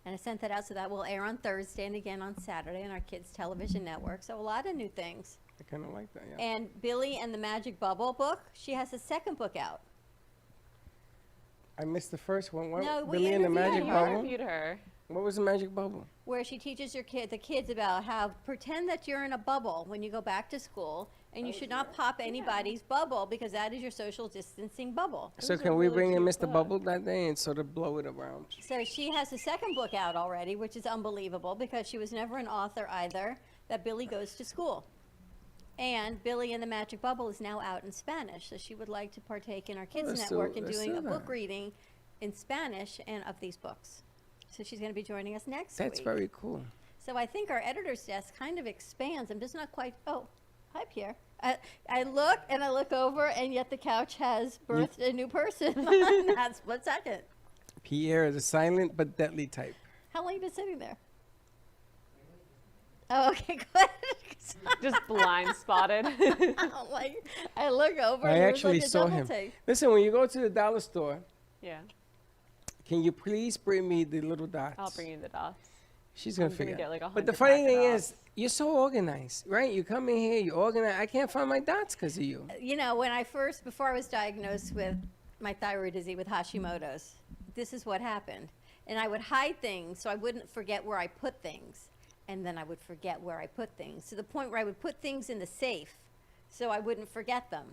And I sent that out, so that will air on Thursday and again on Saturday on our kids' television network. So a lot of new things. I kind of like that, yeah. And Billy and the Magic Bubble book, she has a second book out. I missed the first one. What? No, we Billy and the interviewed Magic her. You Bubble? interviewed her. What was the Magic Bubble? Where she teaches the kids about how pretend that you're in a bubble when you go back to school, and you should not pop anybody's bubble because that is your social distancing bubble. So was a can we really bring in cute Mr. book. Bubble that day and sort of blow it around? So she has a second book out already, which is unbelievable because she was never an author either, that Billy goes to school. And Billy and the Magic Bubble is now out in Spanish, so she would like to partake in our Kids let's Network do- and let's doing do a book that. reading in Spanish and of these books. So she's going to be joining us next That's week. very cool. So I think our editor's desk kind of expands. I'm just not quite. Oh, hi, Pierre. I look and I look over, and yet the couch has birthed a new person on that split second. Pierre is a silent but deadly type. How long have you been sitting there? Oh, okay, good. Just blind spotted. I'm like, I look over. I and it was actually like a saw double him. take. Listen, when you go to the dollar store, Yeah, can you please bring me the little dots? I'll bring you the dots. She's gonna I'm figure get it. like a But the 100 funny pack of thing dots. is, you're so organized, right? You come in here, you organize. I can't find my dots because of you. You know, before I was diagnosed with my thyroid disease with Hashimoto's, this is what happened. And I would hide things so I wouldn't forget where I put things. And then I would forget where I put things, to the point where I would put things in the safe so I wouldn't forget them.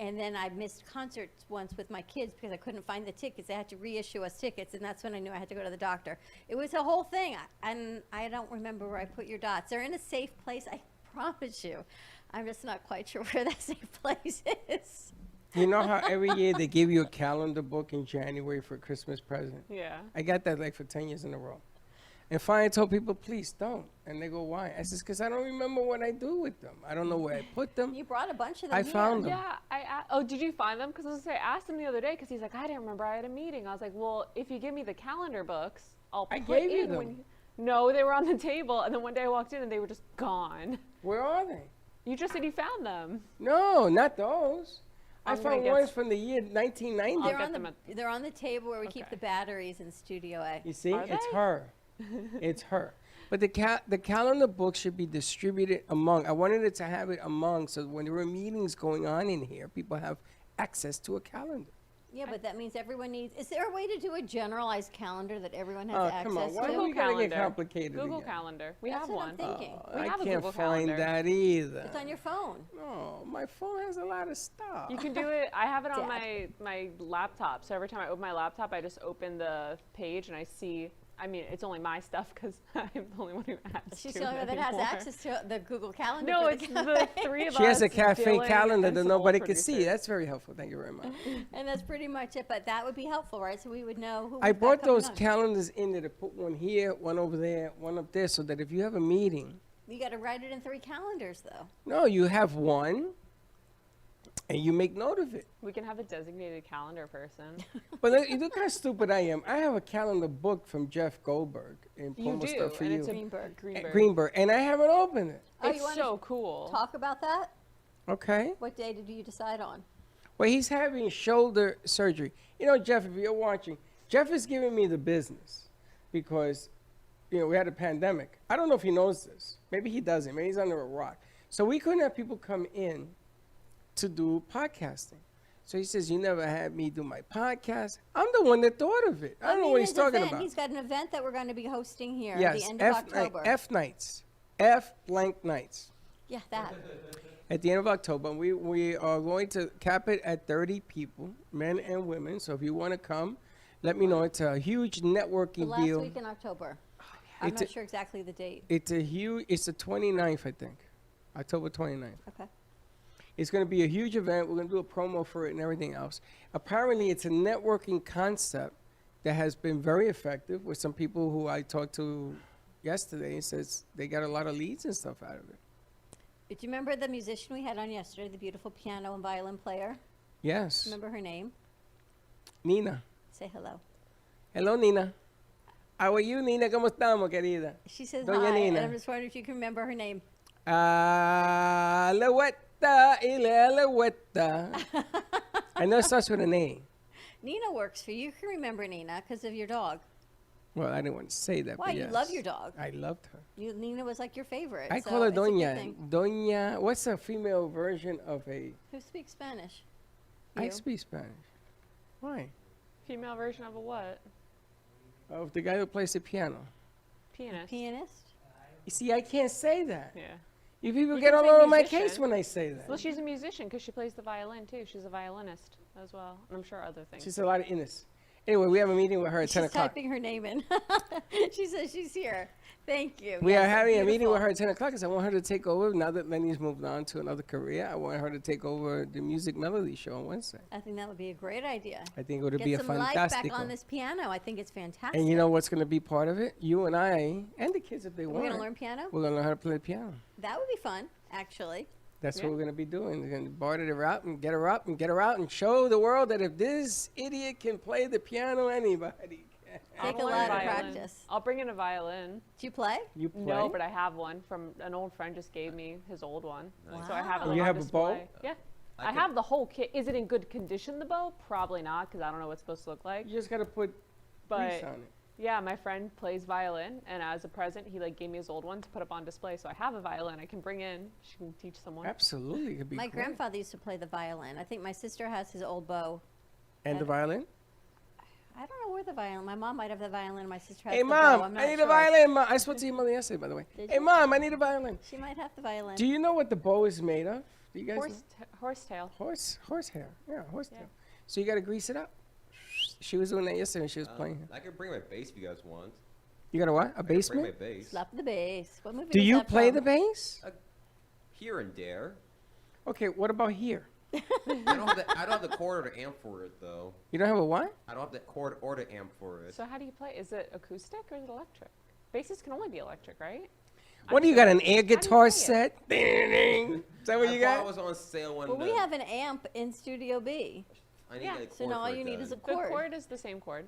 And then I missed concerts once with my kids because I couldn't find the tickets. They had to reissue us tickets, and that's when I knew I had to go to the doctor. It was a whole thing, and I don't remember where I put your dots. They're in a safe place, I promise you. I'm just not quite sure where that safe place is. You know how every year they give you a calendar book in January for a Christmas present? Yeah. I got that like for 10 years in a row. And finally I told people, please don't. And they go, why? I says, because I don't remember what I do with them. I don't know where I put them. You brought a bunch of them I here. found them. Yeah, oh, did you find them? Because I was gonna say, I asked him the other day because he's like, I didn't remember I had a meeting. I was like, well, if you give me the calendar books, I'll I put gave you in them. when No, they were on the table, and then one day I walked in and they were just gone. Where are they? You just said you found them. No, not those. I I'm gonna found get ones s- from the year 1990. I'll They're get on, them they're on the table where we keep Okay. the batteries in Studio A. You see, Are it's they? her. It's her. But the calendar book should be distributed among. I wanted it to have it among, so when there were meetings going on in here, people have access to a calendar. Yeah, but that means everyone needs. Is there a way to do a generalized calendar that everyone has Oh, access come on. Why to? do Google we gotta get Calendar. complicated Google again? Calendar. We That's have what I'm one. thinking. We I have a can't Google find Calendar. that either. It's on your phone. No, my phone has a lot of stuff. You can do it. I have it on Dad. my laptop. So every time I open my laptop, I just open the page and I see. I mean, it's only my stuff because I'm the only one who adds She's to the only it one that has anymore. access to the Google Calendar. No, for it's the the three of us. She has a cafe Dylan, calendar and that some nobody old could see. producers. That's very helpful. Thank you very much. And that's pretty much it. But that would be helpful, right? So we would know who. I we've got brought coming those on. calendars in there to put one here, one over there, one up there, so that if you have a meeting, You got to write it in 3 calendars, though. no, you have one, and you make note of it. We can have a designated calendar person. But look how stupid I am. I have a calendar book from Jeff Goldberg in You Puma do, Stuff for and You. it's a Greenberg. Greenberg, and I haven't opened it. Oh, It's you wanna so cool. Talk about that. Okay. What day did you decide on? Well, he's having shoulder surgery. You know, Jeff, if you're watching, Jeff is giving me the business because, we had a pandemic. I don't know if he knows this. Maybe he doesn't. Maybe he's under a rock. So we couldn't have people come in to do podcasting. So he says, you never had me do my podcast. I'm the one that thought of it. I don't know what he's his talking event, about. He's got an event that we're going to be hosting here at Yes, the end of October. F nights. F blank nights. Yeah, that. At the end of October, we are going to cap it at 30 people, men and women. So if you want to come, let me know. It's a huge The networking last deal. week in October. I'm It's not a- sure exactly the date. It's the 29th, I think. October 29th. Okay. It's going to be a huge event. We're going to do a promo for it and everything else. Apparently, it's a networking concept that has been very effective with some people who I talked to yesterday. It says they got a lot of leads and stuff out of it. Do you remember the musician we had on yesterday, the beautiful piano and violin player? Yes. Remember her name? Nina. Say hello. Hello, Nina. How are you, Nina? ¿Cómo estamos, querida? She says Doña hi, Nina. and I'm just wondering if you can remember her name. Alouetta, alouetta. I know it starts with an A. Nina works for you. You can remember Nina because of your dog. Well, I didn't want to say that. Why? But You yes. love your dog. I loved her. Nina was like your favorite. I so call her it's a good Doña. thing. Doña, what's a female version of a? Who speaks Spanish? I You. speak Spanish. Why? Female version of a what? Of the guy who plays the piano. Pianist. Pianist? You see, I can't say that. Yeah. You people You get can all say over my musician. case when I say that. Well, she's a musician because she plays the violin too. She's a violinist as well, and I'm sure other things. She's a lot of innocence. Anyway, we have a meeting with her at 10 She's o'clock. typing her name in. She says she's here. Thank you. We Yes, are having a meeting beautiful. with her at 10 o'clock because I want her to take over. Now that Lenny's moved on to another career, I want her to take over the Music Melody show on Wednesday. I think that would be a great idea. I think it would Get be a some life fantastic back on one. this piano. I think it's fantastic. And you know what's going to be part of it? You and I, and the kids if they We're want. going to learn piano? We're going to learn how to play the piano. That would be fun, actually. That's Yeah. what we're going to be doing. We're going to barter her out and get her out and get her out and show the world that if this idiot can play the piano, anybody can. Take a I'll learn lot of violin. practice. I'll bring in a violin. Do you play? You play? No, but I have one from an old friend just gave me his old one. Nice. So I have it Wow. like You on have a bow? display. Yeah. I I could- have the whole kit. Is it in good condition, the bow? Probably not, because I don't know what it's supposed to look like. You just gotta put grease But on it. yeah, my friend plays violin, and as a present, he like gave me his old one to put up on display. So I have a violin I can bring in. She can teach someone. Absolutely, it could be My cool. grandfather used to play the violin. I think my sister has his old bow. And the violin? I don't know where the violin. My mom might have the violin. And my sister has Hey, the bow. Mom, I'm not I need sure. a violin. Mom. I spoke to your mother yesterday, by the way. Did Hey, you? Mom, I need a violin. She might have the violin. Do you know what the bow is made of? Do you guys know? Horsetail. Horsehair. Yeah, horsetail. Yeah. So you got to grease it up. She was doing that yesterday when she was playing. I could bring my bass if you guys want. You got a what? A I could bring basement? my bass. Slap the bass. What movie Do was you that play from? the bass? Here and there. Okay, what about here? I don't have the chord or the amp for it though. You don't have a what? I don't have the chord or the amp for it. So how do you play? Is it acoustic or is it electric? Basses can only be electric, right? What do you got? An How do air you guitar play it? set? Ding, ding, ding. Is that what you I thought got? it was on sale when Well, we have an amp in Studio B. I need Yeah. a chord So now all for it you need is a then. The chord. chord is the same chord.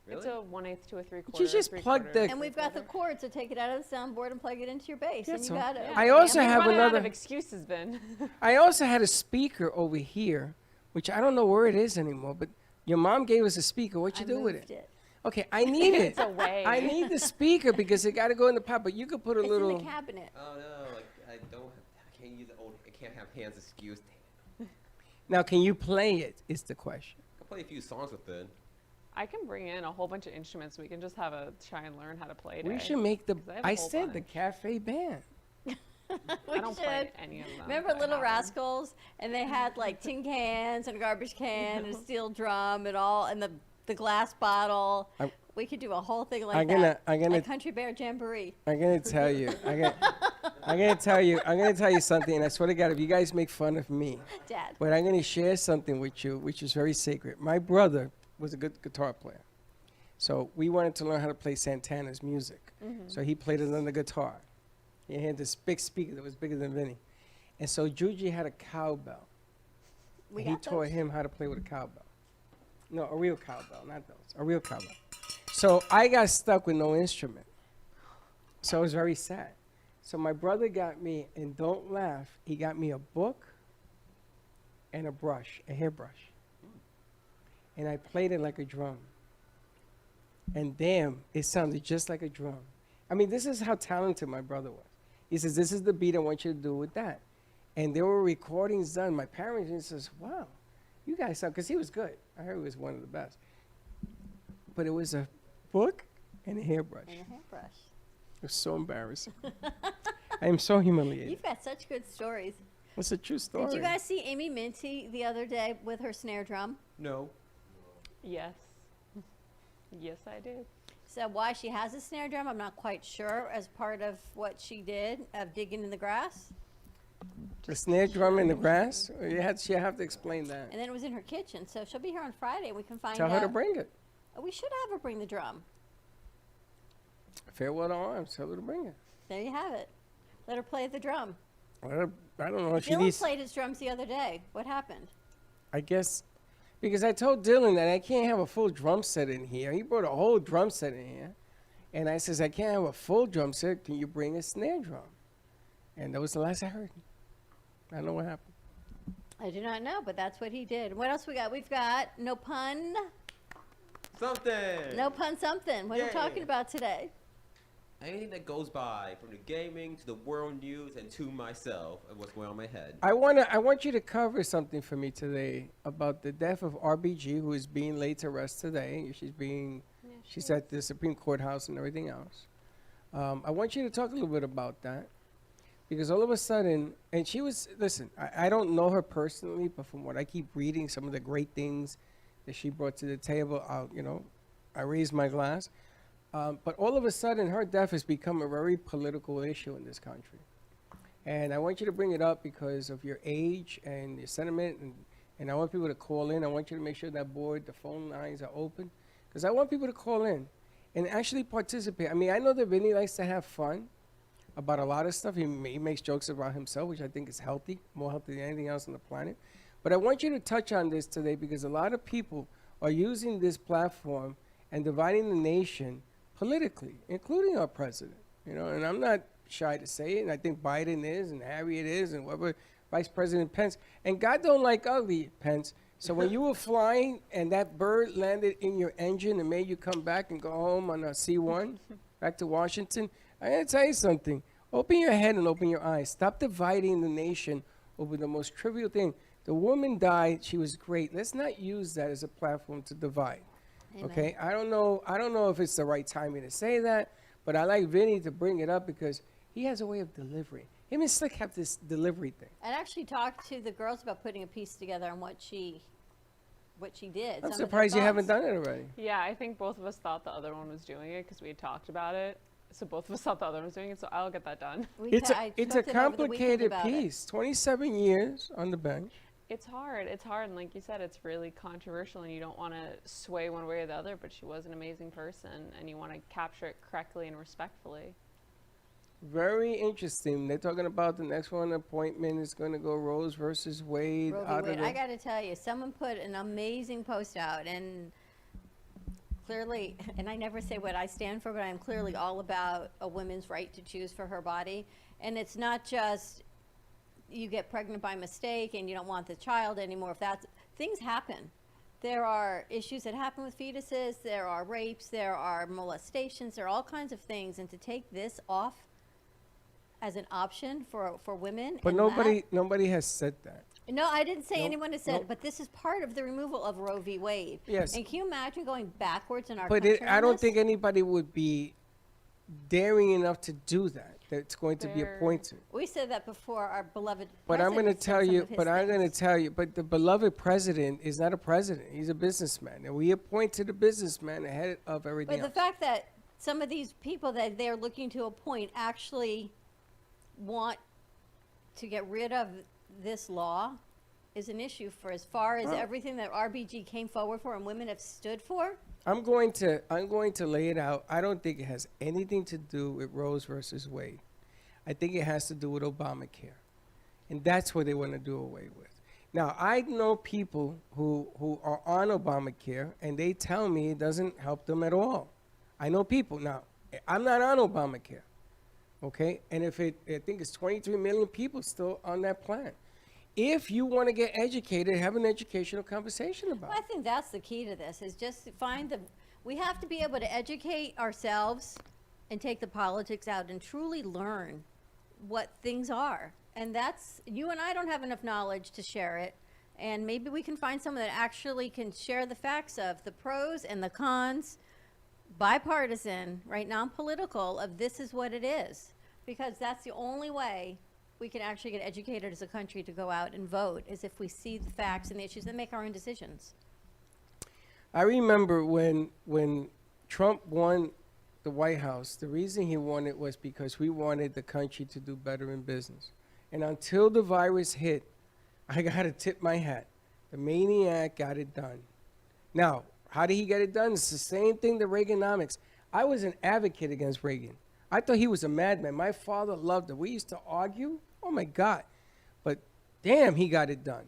It's Really? a 1/8 to a 3/4. you just plug the- And we've got the cord, so take it out of the soundboard and plug it into your bass. And That's you all. got it. I also have running out another- of excuses, Ben. I also had a speaker over here, which I don't know where it is anymore, but your mom gave us a speaker. What you do with moved it? Okay, I need it. It's away. I need the speaker because it got to go in the pot, but you could put a It's little. in the cabinet. Oh no, like I can't use the old. I can't have hands excuse. Now, can you play it? Is the question. I can play a few songs with it. I can bring in a whole bunch of instruments. We can just have a try and learn how to play. We day. should make the. 'Cause I have a I whole said the bunch. cafe band. We I don't play should. any of them. Remember but I Little have 'em. Rascals? And they had like tin cans and a garbage can and a steel drum and all, and the glass bottle. I'm- We could do a whole thing like I'm that. gonna A Country Bear Jamboree. I'm gonna tell you. I'm gonna tell you something, and I swear to God, if you guys make fun of me, Dad. but I'm gonna share something with you, which is very sacred. My brother was a good guitar player, so we wanted to learn how to play Santana's music. So he played it on the guitar. He had this big speaker that was bigger than Vinny, and so Juji had a cowbell. We and he got taught those. him how to play with a cowbell. No, a real cowbell, not those. A real cowbell. So I got stuck with no instrument. So it was very sad. So my brother got me, and don't laugh, he got me a book and a brush, a hairbrush. And I played it like a drum. And damn, it sounded just like a drum. I mean, this is how talented my brother was. He says, this is the beat I want you to do with that. And there were recordings done. My parents, he says, wow, you guys sound, because he was good. I heard he was one of the best. But it was a book and a hairbrush. And a It hairbrush. was so embarrassing. I am so humiliated. You've got such good stories. It's a true story. Did you guys see Amy Minty the other day with her snare drum? No. Yes. Yes, I did. So why she has a snare drum, I'm not quite sure. As part of what she did of digging in the grass, The snare drum in the grass? She have to explain that. and then it was in her kitchen. So she'll be here on Friday. We can find Tell out. her to bring it. We should have her bring the drum. Farewell to arms. Tell her to bring it. There you have it. Let her play the drum. I don't know. She Dylan needs. played his drums the other day. What happened? I guess because I told Dylan that I can't have a full drum set in here. He brought a whole drum set in here, and I says I can't have a full drum set. Can you bring a snare drum? And that was the last I heard. I don't know what happened. I do not know, but that's what he did. What else we got? We've got no pun. Something. No pun something. What are we Yeah. talking about today? Anything that goes by, from the gaming to the world news and to myself, and what's going on in my head. I want you to cover something for me today about the death of RBG, who is being laid to rest today. She's at the Supreme Courthouse and everything else. I want you to talk a little bit about that, because all of a sudden, and she was, listen, I don't know her personally, but from what I keep reading, some of the great things that she brought to the table, I raise my glass. But all of a sudden, her death has become a very political issue in this country. And I want you to bring it up because of your age and your sentiment, and I want people to call in. I want you to make sure that the phone lines are open, because I want people to call in and actually participate. I mean, I know that Vinny likes to have fun about a lot of stuff. He makes jokes about himself, which I think is healthy, more healthy than anything else on the planet. But I want you to touch on this today because a lot of people are using this platform and dividing the nation politically, including our president. You know, and I'm not shy to say it, and I think Biden is, and Harriet is, and whoever, Vice President Pence. And God don't like ugly, Pence. So when you were flying and that bird landed in your engine and made you come back and go home on a C-1, back to Washington, I gotta tell you something. Open your head and open your eyes. Stop dividing the nation over the most trivial thing. The woman died. She was great. Let's not use that as a platform to divide. Amen. Okay? I don't know if it's the right timing to say that, but I like Vinny to bring it up because he has a way of delivering. Him and Slick have this delivery thing. I'd actually talked to the girls about putting a piece together on what she did. I'm some of their surprised you haven't thoughts. done it already. Yeah, I think both of us thought the other one was doing it because we had talked about it. So both of us thought the other one was doing it. So I'll get that done. I It's spoke a to them over the weekend complicated about it. piece. 27 years on the bench. It's hard. It's hard. And like you said, it's really controversial and you don't want to sway one way or the other, but she was an amazing person and you want to capture it correctly and respectfully. Very interesting. They're talking about the next one appointment is going to go Rose versus Wade. Roe v. out of Wade. the- I got to tell you, someone put an amazing post out, and clearly, and I never say what I stand for, but I'm clearly all about a woman's right to choose for her body. And it's not just you get pregnant by mistake and you don't want the child anymore. If that's things happen. There are issues that happen with fetuses. There are rapes. There are molestations. There are all kinds of things. And to take this off as an option for women. But and nobody has said that. no, I didn't say Nope, anyone has said nope. it, but this is part of the removal of Roe v. Wade. Yes. And can you imagine going backwards in our But country I on don't this? think anybody would be daring enough to do that. That's going to be There- appointed. We said that before our beloved But I'm going to president said tell some you. of his But I'm going to things. tell you. But the beloved president is not a president. He's a businessman, and we appointed a businessman ahead of everything But the else. fact that some of these people that they're looking to appoint actually want to get rid of this law is an issue for as far as Well- everything that RBG came forward for and women have stood for. I'm going to lay it out. I don't think it has anything to do with Rose versus Wade. I think it has to do with Obamacare, and that's what they want to do away with. Now, I know people who are on Obamacare, and they tell me it doesn't help them at all. I know people. Now, I'm not on Obamacare, okay? And I think it's 23 million people still on that plan. If you want to get educated, have an educational conversation about Well, I it. think that's the key to this is just to find we have to be able to educate ourselves and take the politics out and truly learn what things are. And that's, you and I don't have enough knowledge to share it. And maybe we can find someone that actually can share the facts of the pros and the cons, bipartisan, right, non-political, of this is what it is. Because that's the only way we can actually get educated as a country to go out and vote, is if we see the facts and the issues and make our own decisions. I remember when Trump won the White House, the reason he won it was because we wanted the country to do better in business. And until the virus hit, I got to tip my hat. The maniac got it done. Now, how did he get it done? It's the same thing, the Reaganomics. I was an advocate against Reagan. I thought he was a madman. My father loved it. We used to argue. Oh, my God. But damn, he got it done.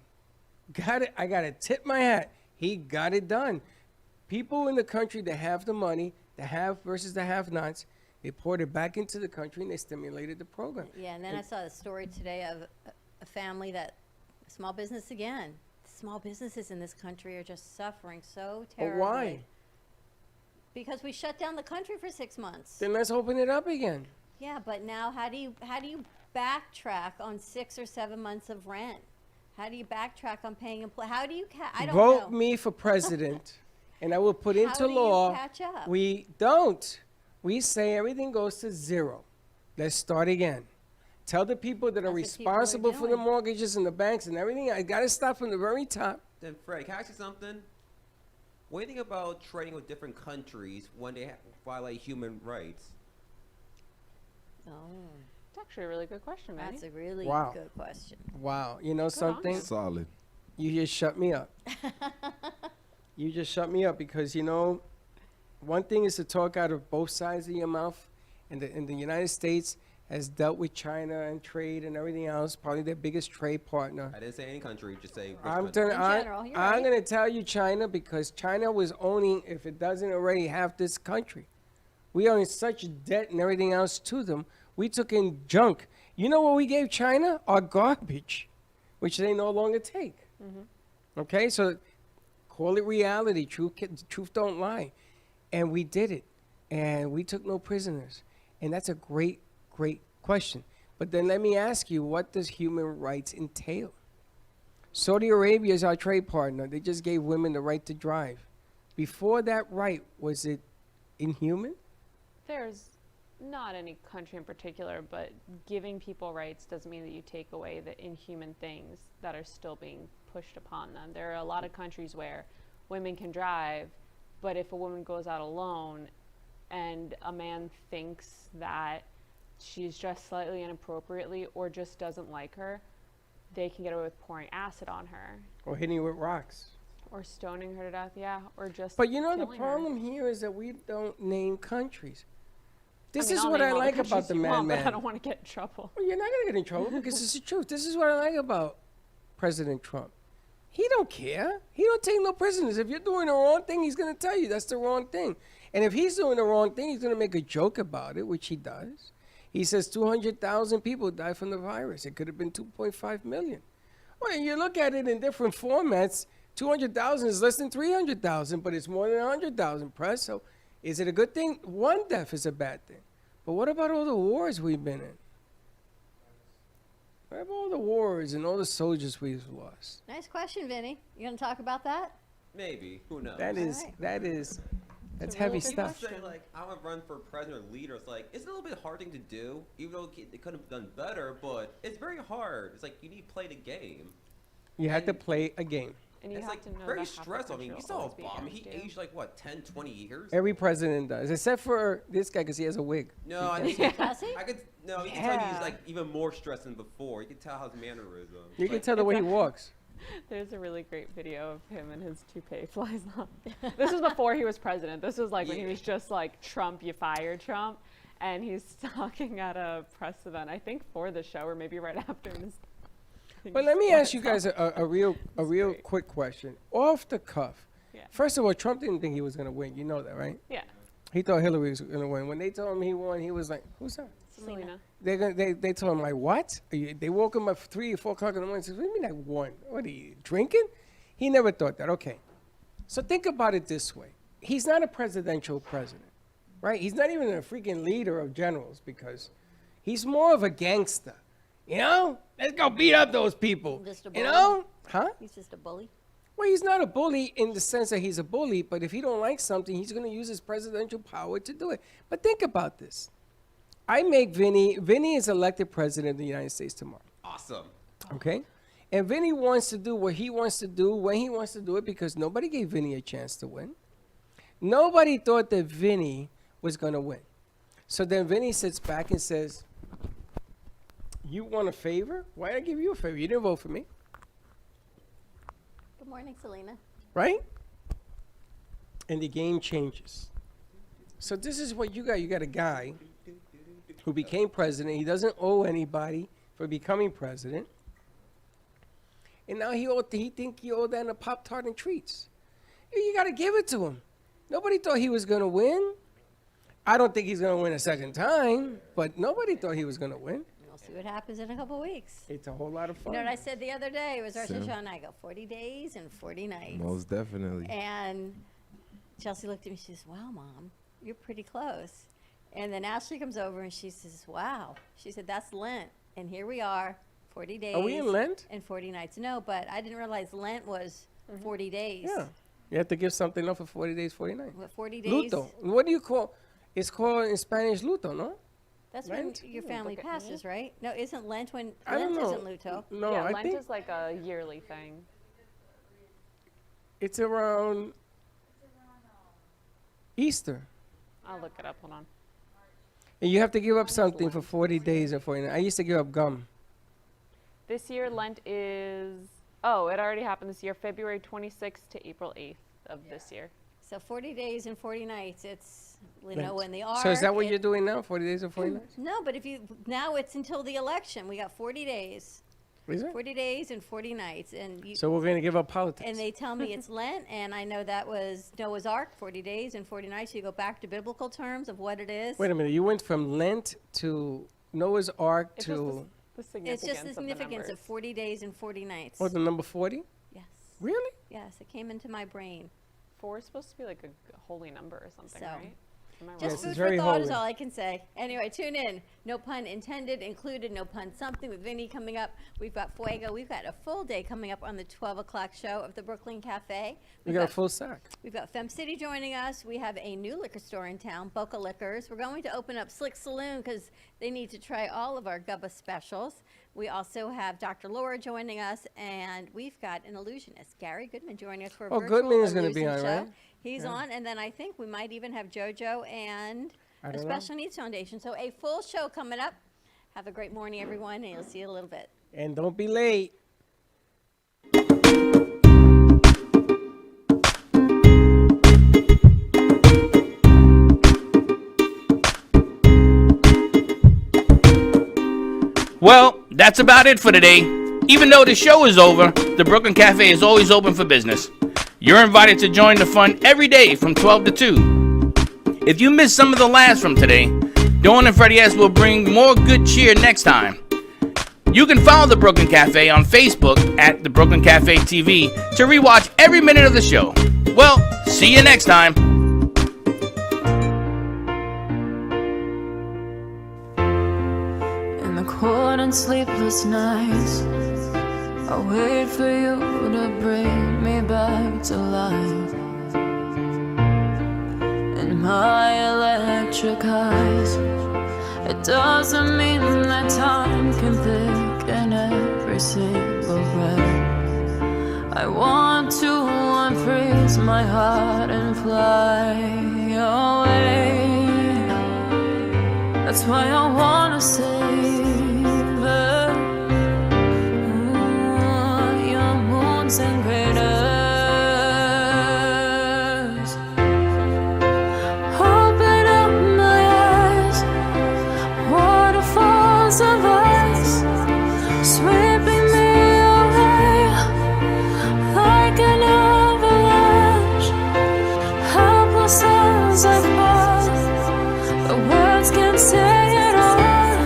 Got it. I got to tip my hat. He got it done. People in the country that have the money, the have versus the have-nots, they poured it back into the country and they stimulated the program. Yeah, and then I saw the story today of a family that, small business again. Small businesses in this country are just suffering so But terribly. why? Because we shut down the country for 6 months. Then let's open it up again. Yeah, but now how do you backtrack on 6 or 7 months of rent? How do you backtrack on paying employees? How do you? I don't Vote know. me for president, and I will put How into do you law. catch up? We don't. We say everything goes to zero. Let's start again. Tell the people that are That's what people are responsible for the doing. mortgages and the banks and everything. I got to start from the very top. Then, Fred, can I ask you something? What do you think about trading with different countries when they violate human rights? Oh, It's actually a really good question, man. that's a really Wow. good question. Wow. You know on something? you. Solid. You just shut me up. You just shut me up because, you know, one thing is to talk out of both sides of your mouth in the United States, has dealt with China and trade and everything else, probably their biggest trade partner. I didn't say any country, just say which I'm country. general, you're I'm right. going to tell you China because China was owning, if it doesn't already, half this country. We owe such debt and everything else to them. We took in junk. You know what we gave China? Our garbage, which they no longer take. Okay, so call it reality. Truth don't lie. And we did it. And we took no prisoners. And that's a great, great question. But then let me ask you, what does human rights entail? Saudi Arabia is our trade partner. They just gave women the right to drive. Before that right, was it inhuman? There's not any country in particular, but giving people rights doesn't mean that you take away the inhuman things that are still being pushed upon them. There are a lot of countries where women can drive, but if a woman goes out alone and a man thinks that she's dressed slightly inappropriately or just doesn't like her, they can get away with pouring acid on her Or hitting you with rocks? or stoning her to death, or just But you know the killing her. problem here is that we don't name countries. This mean, is I'll what name I all the like about countries the you want, but madman. I don't want to get in trouble. Well, you're not going to get in trouble because it's the truth. This is what I like about President Trump. He don't care. He don't take no prisoners. If you're doing the wrong thing, he's going to tell you that's the wrong thing. And if he's doing the wrong thing, he's going to make a joke about it, which he does. He says 200,000 people died from the virus. It could have been 2.5 million. Well, you look at it in different formats. 200,000 is less than 300,000, but it's more than 100,000 press. So is it a good thing? One death is a bad thing. But what about all the wars we've been in? What about all the wars and all the soldiers we've lost? Nice question, Vinny. You gonna talk about that? Maybe. Who knows? That's It's a heavy really good People stuff. say, like, I want to run for president or leader. It's like, it's a little bit hard thing to do, even though it could have done better, but it's very hard. It's like, you need to play the game. You had to play a game. And you It's have like to know very that half the stressful. I country mean, you will saw always be Obama. He against you. aged like, what, 10, 20 years? Every president does, except for this guy because he has a wig. No, I think Does he? I could. No, you can tell Yeah. he's like even more stressed than before. You can tell his mannerisms. You can Like, tell the way he walks. There's a really great video of him and his toupee flies off. This was before he was president. This was like when he was just like Trump, you fired Trump. And he's talking at a press event, I think for the show or maybe right after. And But let me ask you guys a real great. quick question. Off the cuff. Yeah. First of all, Trump didn't think he was going to win. You know that, right? Yeah, He thought Hillary was going to win. When they told him he won, he was like, who's that? Selena. They told him, like, what? They woke him up 3 or 4 o'clock in the morning and said, what do you mean I won? What are you, drinking? He never thought that. Okay. So think about it this way. He's not a presidential president, right? He's not even a freaking leader of generals because he's more of a gangster. You know? Let's go beat up those people. Just a You bully? know? Huh? He's just a bully. Well, he's not a bully in the sense that he's a bully, but if he don't like something, he's going to use his presidential power to do it. But think about this. I make Vinny is elected president of the United States tomorrow, awesome. okay? And Vinny wants to do what he wants to do when he wants to do it because nobody gave Vinny a chance to win. Nobody thought that Vinny was going to win. So then Vinny sits back and says, you want a favor? Why did I give you a favor? You didn't vote for me. Good morning, Selena. Right? And the game changes. So this is what you got. You got a guy who became president. He doesn't owe anybody for becoming president. And now he think he owed that in a Pop-Tart and treats. You got to give it to him. Nobody thought he was going to win. I don't think he's going to win a second time, but nobody thought he was going to win. We'll see what happens in a couple weeks. It's a whole lot of You fun. know what I said the other day? It was Rosh Sim. Hashanah. I go 40 days and 40 nights. Most definitely. And Chelsea looked at me. She says, "Wow, Mom, you're pretty close." And then Ashley comes over and she says, "Wow." She said, "That's Lent, and here we are, 40 days." Are we in Lent? And 40 nights. No, but I didn't realize Lent was 40 days. Yeah. You have to give something up for 40 days, 40 nights. What, 40 days? Luto. What do you call? It's called in Spanish luto, no? That's when Lent? your Yeah, family look at me. passes, right? No, isn't Lent when I don't Lent know. isn't Luto? No, yeah, I Lent think is like a yearly thing. it's around Easter. I'll look it up. Hold on. And you have to give up something for 40 days or 40 nights. I used to give up gum. This year, Lent is. Oh, it already happened this year, February 26th to April 8th of this year. So 40 days and 40 nights. It's, you know, when the ark. So is that what you're doing now? 40 days or 40 nights? No, but now it's until the election. We got 40 days. Is it? 40 days and 40 nights. And So we're going to give up politics. and they tell me it's Lent, and I know that was Noah's Ark, 40 days and 40 nights. You go back to biblical terms of what it is. Wait a minute. You went from Lent to Noah's Ark It's to... just the significance It's just the of significance the of 40 days and 40 nights. Oh, the number 40? Yes. Really? Yes, it came into my brain. 4 is supposed to be like a holy number or something, So, right? Am I wrong? Yes, Just it's food very for thought is holy. all I can say. Anyway, tune in. No pun intended, included, no pun something with Vinny coming up. We've got Fuego. We've got a full day coming up on the 12 o'clock show of the Brooklyn Cafe. We got a full sack. We've got Fem City joining us. We have a new liquor store in town, Boca Liquors. We're going to open up Slick Saloon because they need to try all of our Gubba specials. We also have Dr. Laura joining us, and we've got an illusionist, Gary Goodman, joining us for a Oh, virtual Goodman is gonna be illusion on, show. right? He's on, and then I think we might even have JoJo and I a don't know. Special Needs Foundation. So a full show coming up. Have a great morning, everyone, and you'll see you in a little bit. And don't be late. Well, that's about it for today. Even though the show is over, the Brooklyn Cafe is always open for business. You're invited to join the fun every day from 12 to 2. If you missed some of the laughs from today, Dawn and Freddie S will bring more good cheer next time. You can follow the Brooklyn Cafe on Facebook at the Brooklyn Cafe TV to rewatch every minute of the show. Well, see you next time. In the cold and sleepless nights, I wait for you to bring me back to life. In my electric eyes, it doesn't mean that time can thicken every single breath. I want to unfreeze my heart and fly away. That's why I wanna save it. Your moons and craters. Open up my eyes, waterfalls of ice, sweeping me away like an avalanche. Helpless as I fall, the words can't say it all,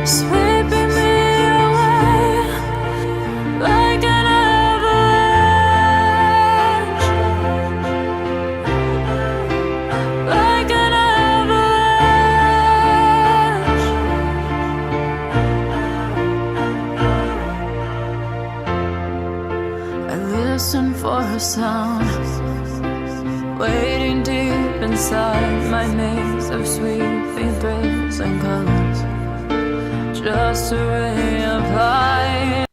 sweeping me away like an avalanche, like an avalanche. I listen for a sound, waiting deep inside my maze of sweeping thrills and colors, just a ray of light.